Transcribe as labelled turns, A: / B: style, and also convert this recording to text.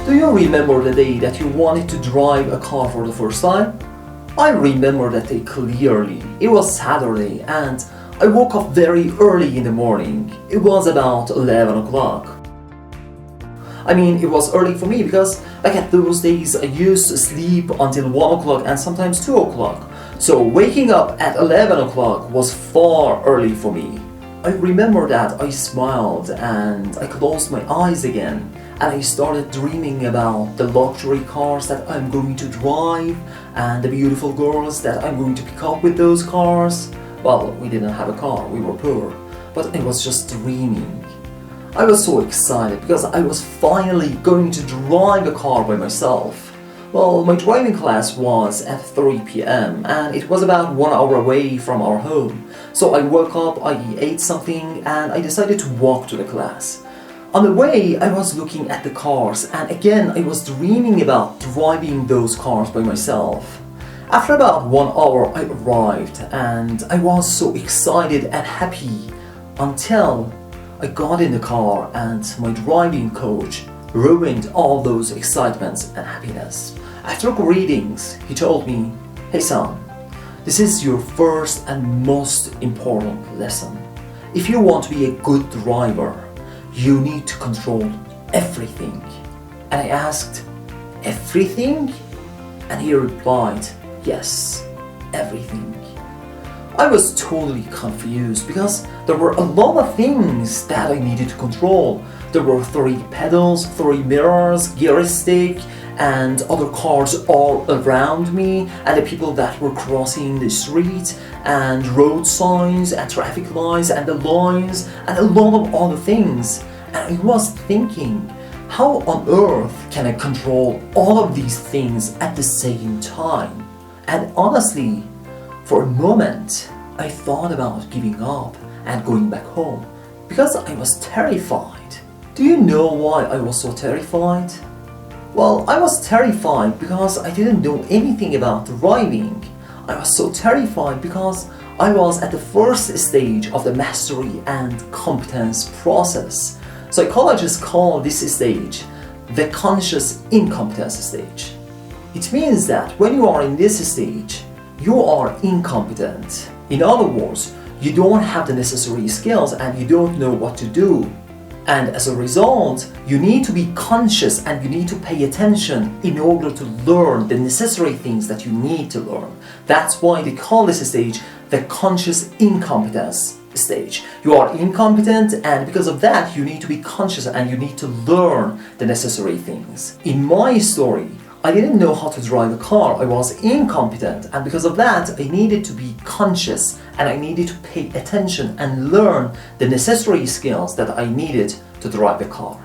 A: Do you remember the day that you wanted to drive a car for the first time? I remember that day clearly. It was Saturday and I woke up very early in the morning. It was about 11 o'clock. I mean, it was early for me because back at those days I used to sleep until 1 o'clock and sometimes 2 o'clock. So waking up at 11 o'clock was far early for me. I remember that I smiled and I closed my eyes again and I started dreaming about the luxury cars that I'm going to drive and the beautiful girls that I'm going to pick up with those cars. Well, we didn't have a car, we were poor, but I was just dreaming. I was so excited because I was finally going to drive a car by myself. Well, my driving class was at 3 p.m. and it was about 1 hour away from our home. So I woke up, I ate something and I decided to walk to the class. On the way, I was looking at the cars and again I was dreaming about driving those cars by myself. After about 1 hour I arrived and I was so excited and happy until I got in the car and my driving coach ruined all those excitements and happiness. After greetings, he told me, "Hey son, this is your first and most important lesson. If you want to be a good driver, you need to control everything." And I asked, "Everything?" And he replied, "Yes, everything." I was totally confused because there were a lot of things that I needed to control. There were 3 pedals, 3 mirrors, gear stick, and other cars all around me, and the people that were crossing the street, and road signs, and traffic lights, and the lines, and a lot of other things. And I was thinking, how on earth can I control all of these things at the same time? And honestly, for a moment, I thought about giving up and going back home because I was terrified. Do you know why I was so terrified? Well, I was terrified because I didn't know anything about driving. I was so terrified because I was at the first stage of the mastery and competence process. Psychologists call this stage the conscious incompetence stage. It means that when you are in this stage, you are incompetent. In other words, you don't have the necessary skills and you don't know what to do. And as a result, you need to be conscious and you need to pay attention in order to learn the necessary things that you need to learn. That's why they call this stage the conscious incompetence stage. You are incompetent and because of that you need to be conscious and you need to learn the necessary things. In my story, I didn't know how to drive a car. I was incompetent and because of that I needed to be conscious and I needed to pay attention and learn the necessary skills that I needed to drive a car.